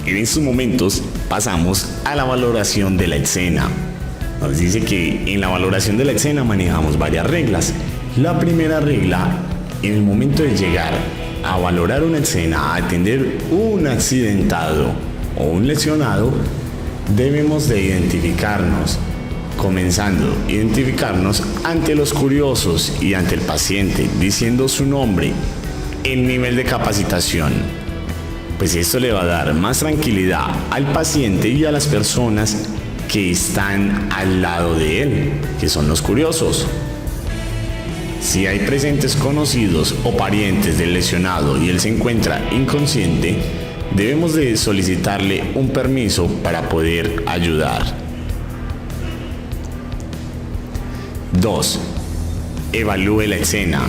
En estos momentos pasamos a la valoración de la escena. Nos dice que en la valoración de la escena manejamos varias reglas. La primera regla, en el momento de llegar a valorar una escena, a atender un accidentado o un lesionado, debemos de identificarnos. Comenzando, identificarnos ante los curiosos y ante el paciente, diciendo su nombre, el nivel de capacitación. Pues esto le va a dar más tranquilidad al paciente y a las personas que están al lado de él, que son los curiosos. Si hay presentes conocidos o parientes del lesionado y él se encuentra inconsciente, debemos de solicitarle un permiso para poder ayudar. 2. Evalúe la escena.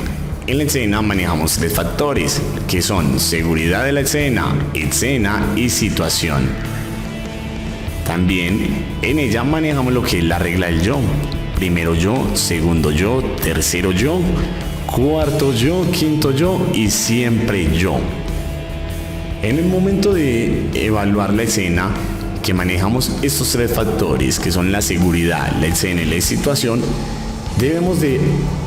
En la escena manejamos 3 factores, que son seguridad de la escena y situación. También en ella manejamos lo que es la regla del yo. Primero yo, segundo yo, tercero yo, cuarto yo, quinto yo y siempre yo. En el momento de evaluar la escena, que manejamos estos 3 factores, que son la seguridad, la escena y la situación, debemos de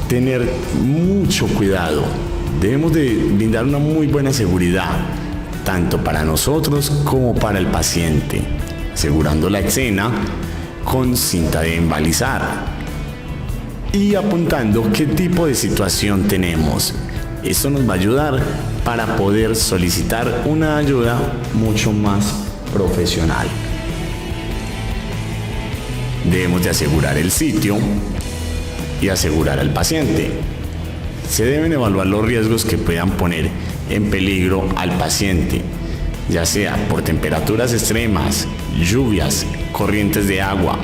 tener mucho cuidado. Debemos de brindar una muy buena seguridad, tanto para nosotros como para el paciente, asegurando la escena con cinta de embalizar y apuntando qué tipo de situación tenemos. Esto nos va a ayudar para poder solicitar una ayuda mucho más profesional. Debemos de asegurar el sitio y asegurar al paciente. Se deben evaluar los riesgos que puedan poner en peligro al paciente, ya sea por temperaturas extremas, lluvias, corrientes de agua,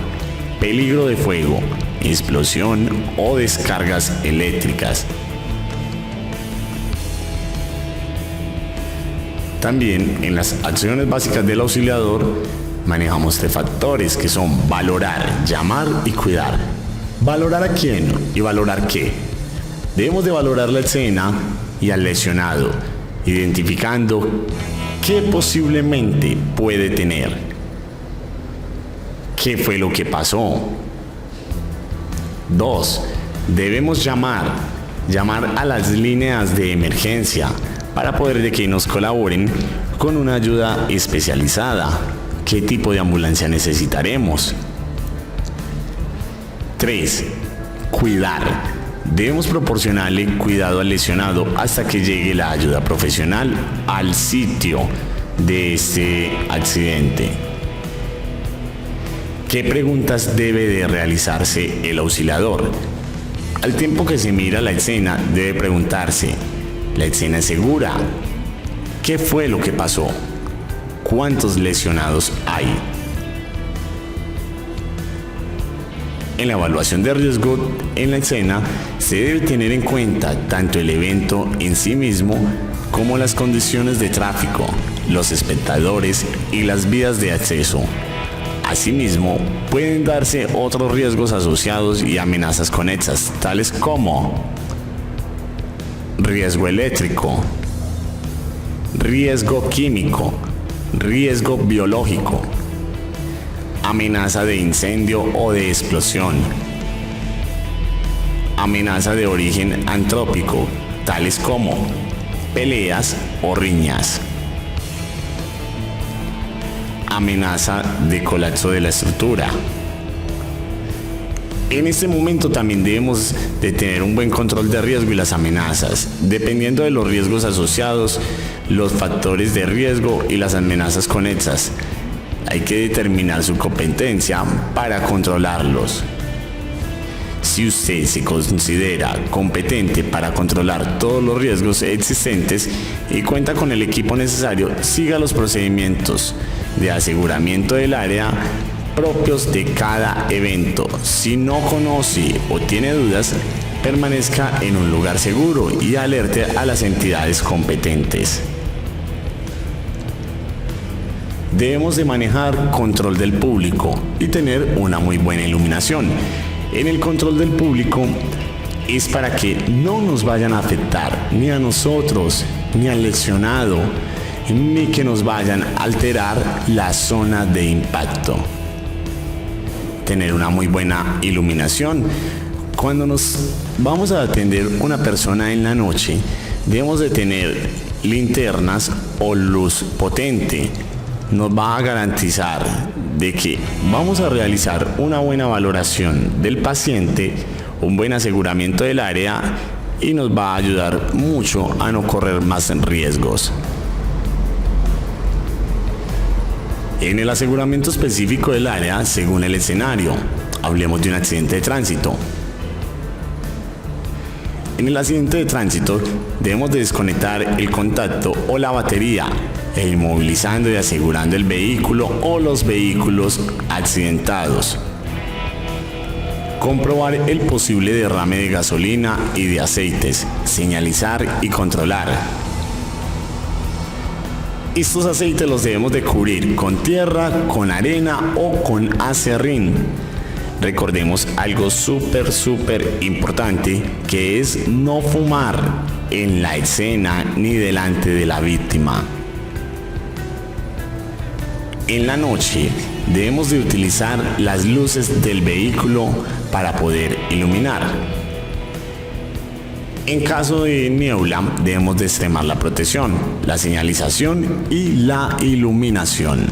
peligro de fuego, explosión o descargas eléctricas. También en las acciones básicas del auxiliador manejamos 3 factores, que son valorar, llamar y cuidar. ¿Valorar a quién y valorar qué? Debemos de valorar la escena y al lesionado, identificando qué posiblemente puede tener. ¿Qué fue lo que pasó? 2. Debemos llamar a las líneas de emergencia para poder de que nos colaboren con una ayuda especializada. ¿Qué tipo de ambulancia necesitaremos? 3. Cuidar. Debemos proporcionarle cuidado al lesionado hasta que llegue la ayuda profesional al sitio de este accidente. ¿Qué preguntas debe de realizarse el auxiliador? Al tiempo que se mira la escena, debe preguntarse: ¿la escena es segura? ¿Qué fue lo que pasó? ¿Cuántos lesionados hay? En la evaluación de riesgo en la escena se debe tener en cuenta tanto el evento en sí mismo como las condiciones de tráfico, los espectadores y las vías de acceso. Asimismo, pueden darse otros riesgos asociados y amenazas conexas, tales como riesgo eléctrico, riesgo químico, riesgo biológico, amenaza de incendio o de explosión, amenaza de origen antrópico, tales como peleas o riñas, amenaza de colapso de la estructura. En este momento también debemos de tener un buen control de riesgo y las amenazas, dependiendo de los riesgos asociados, los factores de riesgo y las amenazas conexas. Hay que determinar su competencia para controlarlos. Si usted se considera competente para controlar todos los riesgos existentes y cuenta con el equipo necesario, siga los procedimientos de aseguramiento del área propios de cada evento. Si no conoce o tiene dudas, permanezca en un lugar seguro y alerte a las entidades competentes. Debemos de manejar control del público y tener una muy buena iluminación. En el control del público es para que no nos vayan a afectar ni a nosotros ni al lesionado ni que nos vayan a alterar la zona de impacto. Tener una muy buena iluminación. Cuando nos vamos a atender una persona en la noche, debemos de tener linternas o luz potente. Nos va a garantizar de que vamos a realizar una buena valoración del paciente, un buen aseguramiento del área y nos va a ayudar mucho a no correr más riesgos. En el aseguramiento específico del área, según el escenario, hablemos de un accidente de tránsito. En el accidente de tránsito debemos de desconectar el contacto o la batería, inmovilizando y asegurando el vehículo o los vehículos accidentados. Comprobar el posible derrame de gasolina y de aceites, señalizar y controlar. Estos aceites los debemos de cubrir con tierra, con arena o con acerrín. Recordemos algo súper importante, que es no fumar en la escena ni delante de la víctima. En la noche debemos de utilizar las luces del vehículo para poder iluminar. En caso de niebla debemos de extremar la protección, la señalización y la iluminación.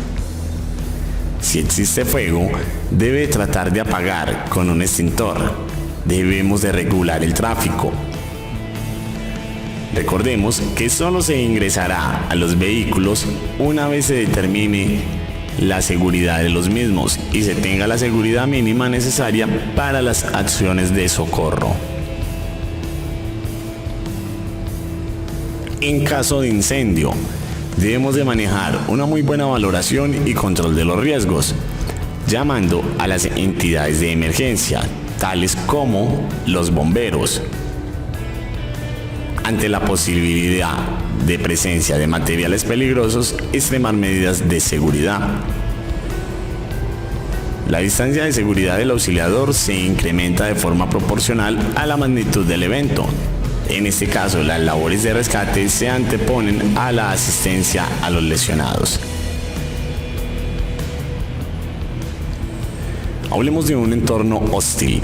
Si existe fuego, debe tratar de apagar con un extintor. Debemos de regular el tráfico. Recordemos que solo se ingresará a los vehículos una vez se determine la seguridad de los mismos y se tenga la seguridad mínima necesaria para las acciones de socorro. En caso de incendio, debemos de manejar una muy buena valoración y control de los riesgos, llamando a las entidades de emergencia, tales como los bomberos. Ante la posibilidad de presencia de materiales peligrosos, extremar medidas de seguridad. La distancia de seguridad del auxiliador se incrementa de forma proporcional a la magnitud del evento. En este caso, las labores de rescate se anteponen a la asistencia a los lesionados. Hablemos de un entorno hostil.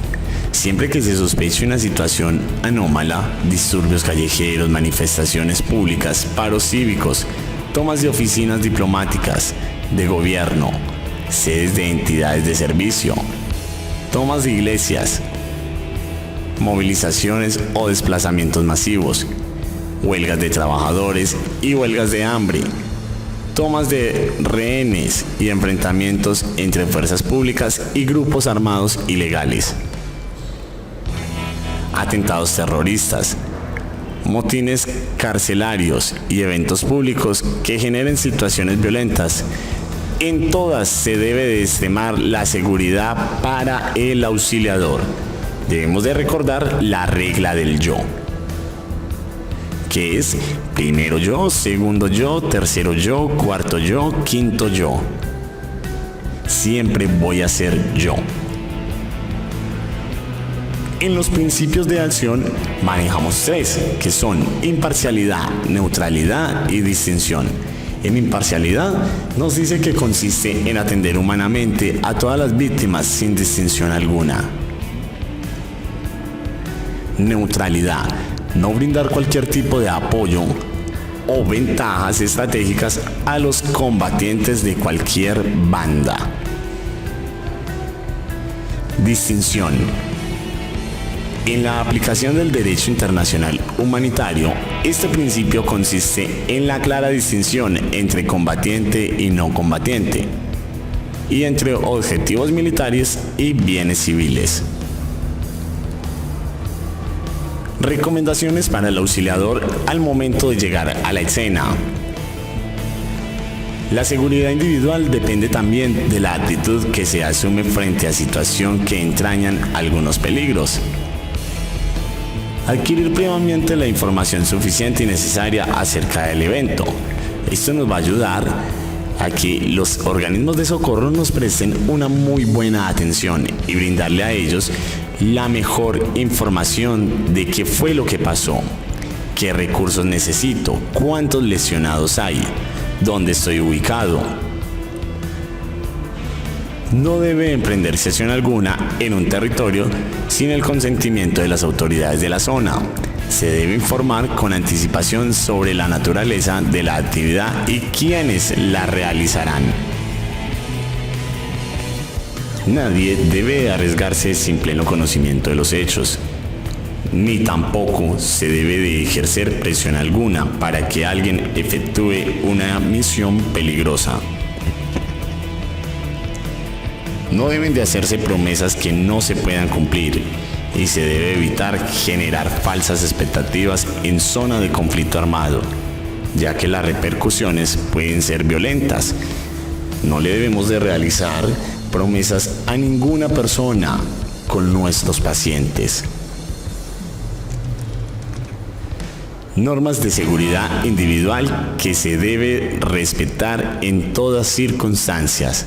Siempre que se sospeche una situación anómala, disturbios callejeros, manifestaciones públicas, paros cívicos, tomas de oficinas diplomáticas, de gobierno, sedes de entidades de servicio, tomas de iglesias, movilizaciones o desplazamientos masivos, huelgas de trabajadores y huelgas de hambre, tomas de rehenes y enfrentamientos entre fuerzas públicas y grupos armados ilegales, atentados terroristas, motines carcelarios y eventos públicos que generen situaciones violentas. En todas se debe de extremar la seguridad para el auxiliador. Debemos de recordar la regla del yo, que es primero yo, segundo yo, tercero yo, cuarto yo, quinto yo. Siempre voy a ser yo. En los principios de acción manejamos tres, que son imparcialidad, neutralidad y distinción. En imparcialidad nos dice que consiste en atender humanamente a todas las víctimas sin distinción alguna. Neutralidad, no brindar cualquier tipo de apoyo o ventajas estratégicas a los combatientes de cualquier banda. Distinción. En la aplicación del derecho internacional humanitario, este principio consiste en la clara distinción entre combatiente y no combatiente, y entre objetivos militares y bienes civiles. Recomendaciones para el auxiliador al momento de llegar a la escena. La seguridad individual depende también de la actitud que se asume frente a situaciones que entrañan algunos peligros. Adquirir previamente la información suficiente y necesaria acerca del evento. Esto nos va a ayudar a que los organismos de socorro nos presten una muy buena atención y brindarle a ellos la mejor información de qué fue lo que pasó, qué recursos necesito, cuántos lesionados hay, dónde estoy ubicado. No debe emprenderse acción alguna en un territorio sin el consentimiento de las autoridades de la zona. Se debe informar con anticipación sobre la naturaleza de la actividad y quiénes la realizarán. Nadie debe arriesgarse sin pleno conocimiento de los hechos, ni tampoco se debe de ejercer presión alguna para que alguien efectúe una misión peligrosa. No deben de hacerse promesas que no se puedan cumplir y se debe evitar generar falsas expectativas en zona de conflicto armado, ya que las repercusiones pueden ser violentas. No le debemos de realizar promesas a ninguna persona con nuestros pacientes. Normas de seguridad individual que se debe respetar en todas circunstancias.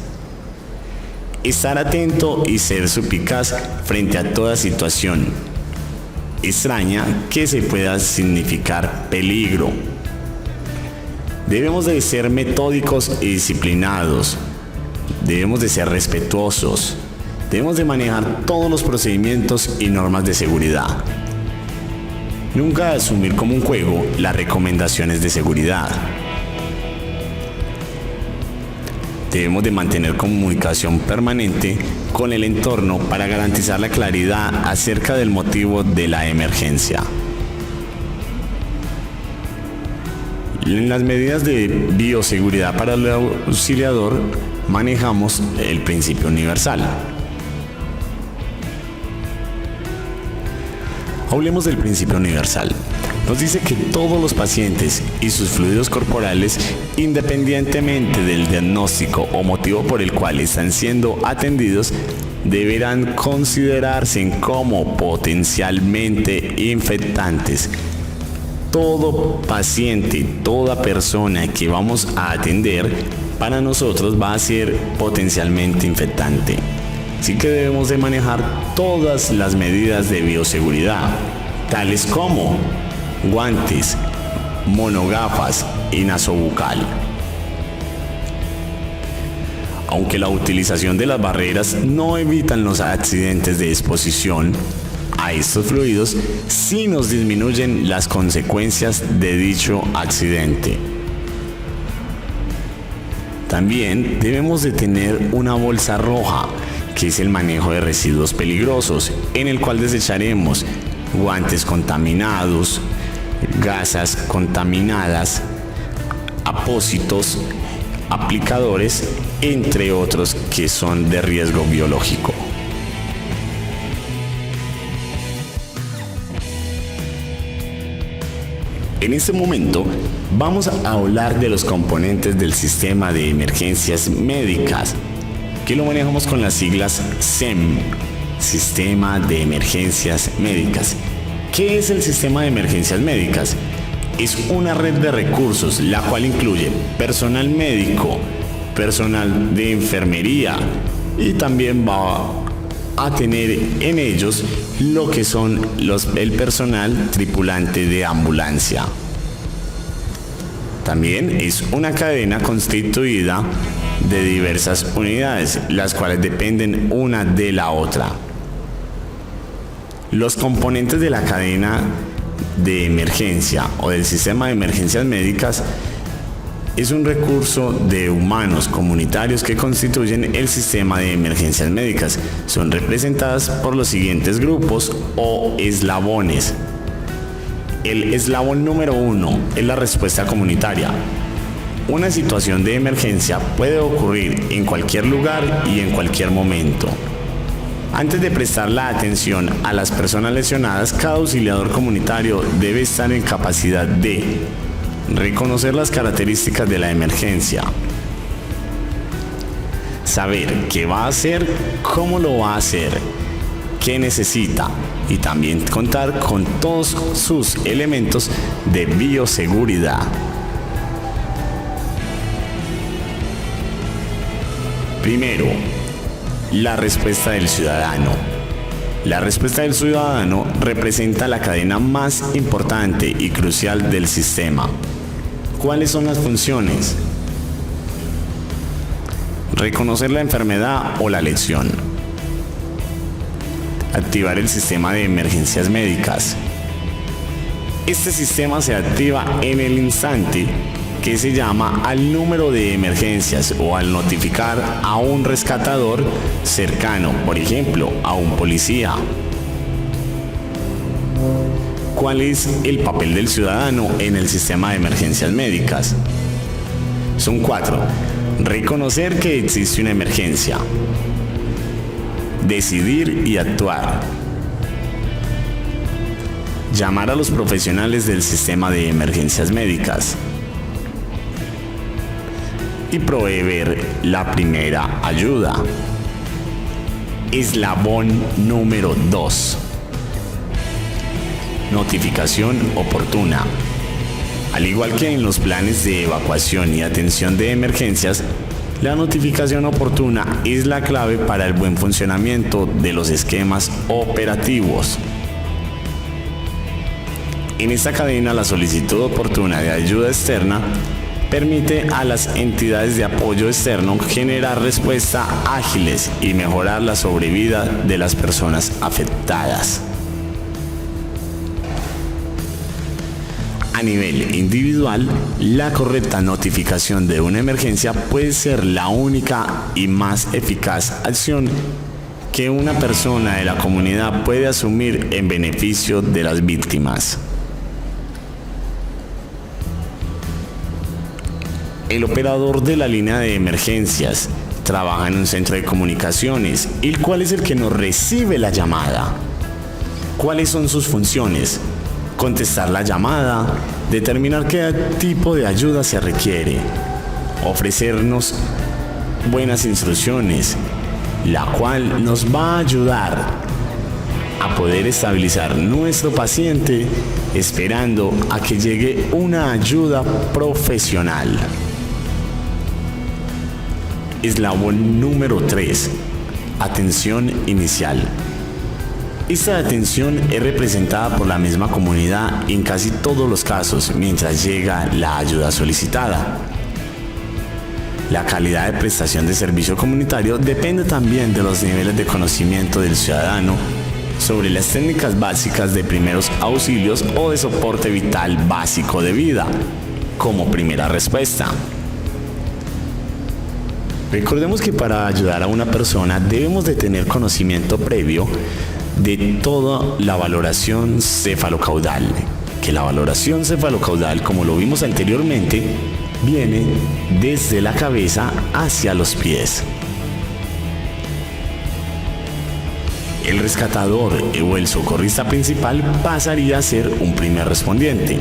Estar atento y ser suspicaz frente a toda situación extraña que se pueda significar peligro. Debemos de ser metódicos y disciplinados. Debemos de ser respetuosos. Debemos de manejar todos los procedimientos y normas de seguridad. Nunca asumir como un juego las recomendaciones de seguridad. Debemos de mantener comunicación permanente con el entorno para garantizar la claridad acerca del motivo de la emergencia. En las medidas de bioseguridad para el auxiliador manejamos el principio universal. Hablemos del principio universal. Nos dice que todos los pacientes y sus fluidos corporales, independientemente del diagnóstico o motivo por el cual están siendo atendidos, deberán considerarse como potencialmente infectantes. Todo paciente, toda persona que vamos a atender, para nosotros va a ser potencialmente infectante. Así que debemos de manejar todas las medidas de bioseguridad, tales como guantes, monogafas y nasobucal. Aunque la utilización de las barreras no evitan los accidentes de exposición a estos fluidos, sí nos disminuyen las consecuencias de dicho accidente. También debemos de tener una bolsa roja, que es el manejo de residuos peligrosos, en el cual desecharemos guantes contaminados, gasas contaminadas, apósitos, aplicadores, entre otros que son de riesgo biológico. En este momento vamos a hablar de los componentes del sistema de emergencias médicas, que lo manejamos con las siglas SEM, Sistema de Emergencias Médicas. ¿Qué es el sistema de emergencias médicas? Es una red de recursos, la cual incluye personal médico, personal de enfermería y también va a tener en ellos lo que son el personal tripulante de ambulancia. También es una cadena constituida de diversas unidades, las cuales dependen una de la otra. Los componentes de la cadena de emergencia o del sistema de emergencias médicas es un recurso de humanos comunitarios que constituyen el sistema de emergencias médicas. Son representadas por los siguientes grupos o eslabones. El eslabón número 1 es la respuesta comunitaria. Una situación de emergencia puede ocurrir en cualquier lugar y en cualquier momento. Antes de prestar la atención a las personas lesionadas, cada auxiliador comunitario debe estar en capacidad de reconocer las características de la emergencia, saber qué va a hacer, cómo lo va a hacer, qué necesita y también contar con todos sus elementos de bioseguridad. Primero, la respuesta del ciudadano. La respuesta del ciudadano representa la cadena más importante y crucial del sistema. ¿Cuáles son las funciones? Reconocer la enfermedad o la lesión. Activar el sistema de emergencias médicas. Este sistema se activa en el instante que se llama al número de emergencias o al notificar a un rescatador cercano, por ejemplo, a un policía. ¿Cuál es el papel del ciudadano en el sistema de emergencias médicas? Son 4. Reconocer que existe una emergencia. Decidir y actuar. Llamar a los profesionales del sistema de emergencias médicas. Y proveer la primera ayuda. Eslabón número 2. Notificación oportuna. Al igual que en los planes de evacuación y atención de emergencias, la notificación oportuna es la clave para el buen funcionamiento de los esquemas operativos. En esta cadena, la solicitud oportuna de ayuda externa permite a las entidades de apoyo externo generar respuestas ágiles y mejorar la sobrevida de las personas afectadas. A nivel individual, la correcta notificación de una emergencia puede ser la única y más eficaz acción que una persona de la comunidad puede asumir en beneficio de las víctimas. El operador de la línea de emergencias trabaja en un centro de comunicaciones, el cual es el que nos recibe la llamada. ¿Cuáles son sus funciones? Contestar la llamada, determinar qué tipo de ayuda se requiere, ofrecernos buenas instrucciones, la cual nos va a ayudar a poder estabilizar nuestro paciente esperando a que llegue una ayuda profesional. Eslabón número 3. Atención inicial. Esta atención es representada por la misma comunidad en casi todos los casos mientras llega la ayuda solicitada. La calidad de prestación de servicio comunitario depende también de los niveles de conocimiento del ciudadano sobre las técnicas básicas de primeros auxilios o de soporte vital básico de vida, como primera respuesta. Recordemos que para ayudar a una persona debemos de tener conocimiento previo de toda la valoración cefalocaudal, que la valoración cefalocaudal, como lo vimos anteriormente, viene desde la cabeza hacia los pies. El rescatador o el socorrista principal pasaría a ser un primer respondiente,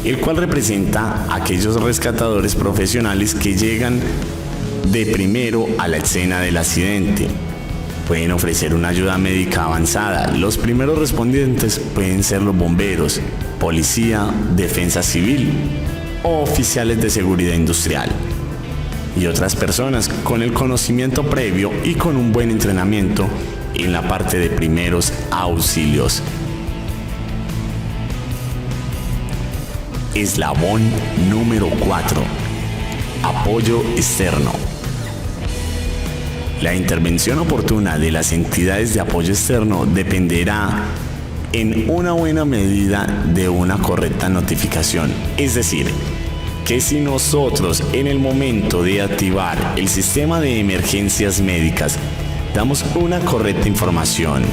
el cual representa a aquellos rescatadores profesionales que llegan de primero a la escena del accidente. Pueden ofrecer una ayuda médica avanzada. Los primeros respondientes pueden ser los bomberos, policía, defensa civil o oficiales de seguridad industrial y otras personas con el conocimiento previo y con un buen entrenamiento en la parte de primeros auxilios. Eslabón número 4. Apoyo externo. La intervención oportuna de las entidades de apoyo externo dependerá en una buena medida de una correcta notificación. Es decir, que si nosotros en el momento de activar el sistema de emergencias médicas damos una correcta información,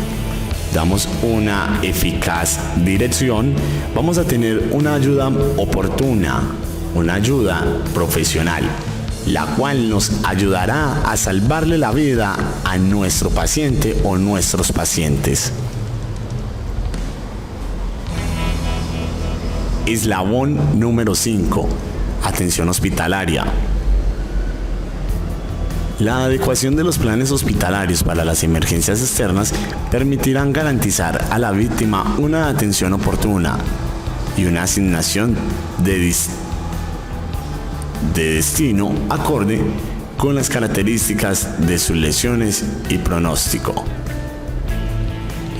damos una eficaz dirección, vamos a tener una ayuda oportuna, una ayuda profesional, la cual nos ayudará a salvarle la vida a nuestro paciente o nuestros pacientes. Eslabón número 5. Atención hospitalaria. La adecuación de los planes hospitalarios para las emergencias externas permitirán garantizar a la víctima una atención oportuna y una asignación de destino acorde con las características de sus lesiones y pronóstico.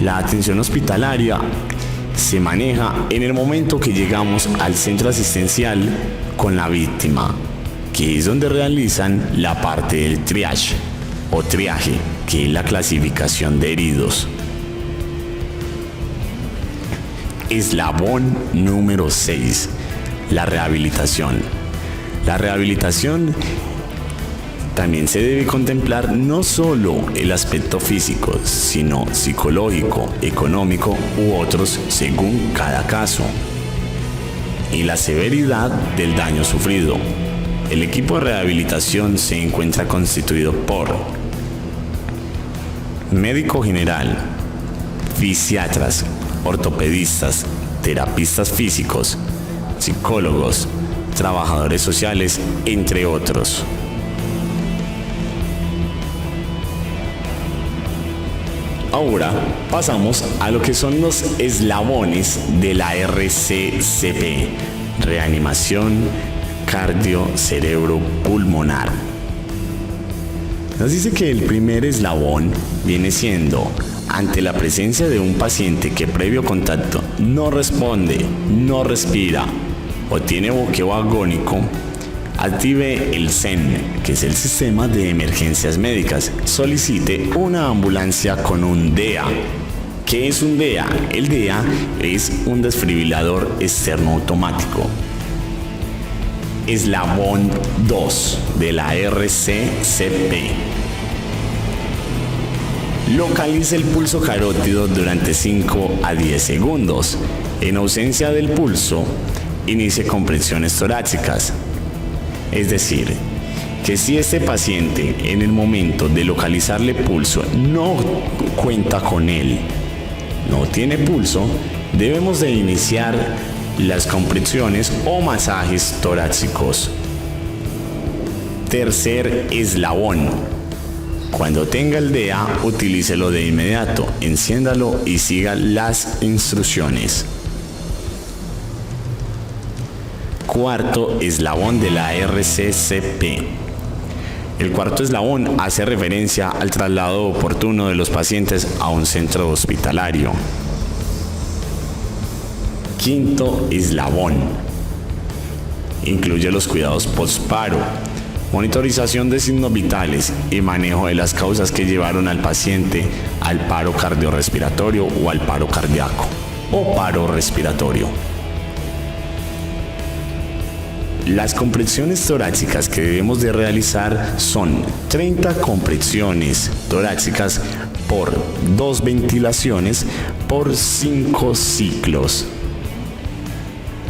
La atención hospitalaria se maneja en el momento que llegamos al centro asistencial con la víctima, que es donde realizan la parte del triage o triaje, que es la clasificación de heridos. Eslabón número 6, la rehabilitación. La rehabilitación también se debe contemplar no solo el aspecto físico, sino psicológico, económico u otros según cada caso, y la severidad del daño sufrido. El equipo de rehabilitación se encuentra constituido por médico general, fisiatras, ortopedistas, terapistas físicos, psicólogos, trabajadores sociales, entre otros. Ahora pasamos a lo que son los eslabones de la RCCP, reanimación cardio-cerebro-pulmonar. Nos dice que el primer eslabón viene siendo ante la presencia de un paciente que previo contacto no responde, no respira o tiene boqueo agónico, active el SEN, que es el Sistema de Emergencias Médicas. Solicite una ambulancia con un DEA. ¿Qué es un DEA? El DEA es un desfibrilador externo automático. Eslabón 2 de la RCCP. Localice el pulso carótido durante 5 a 10 segundos. En ausencia del pulso, inicie compresiones torácicas. Es decir, que si este paciente en el momento de localizarle pulso no cuenta con él, no tiene pulso, debemos de iniciar las compresiones o masajes torácicos. Tercer eslabón. Cuando tenga el DEA, utilícelo de inmediato, enciéndalo y siga las instrucciones. Cuarto eslabón de la RCCP. El cuarto eslabón hace referencia al traslado oportuno de los pacientes a un centro hospitalario. Quinto eslabón. Incluye los cuidados postparo, monitorización de signos vitales y manejo de las causas que llevaron al paciente al paro cardiorrespiratorio o al paro cardíaco o paro respiratorio. Las compresiones torácicas que debemos de realizar son 30 compresiones torácicas por 2 ventilaciones por 5 ciclos.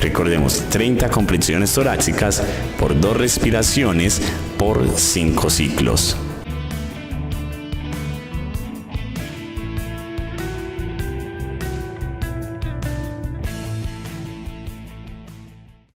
Recordemos, 30 compresiones torácicas por 2 respiraciones por 5 ciclos.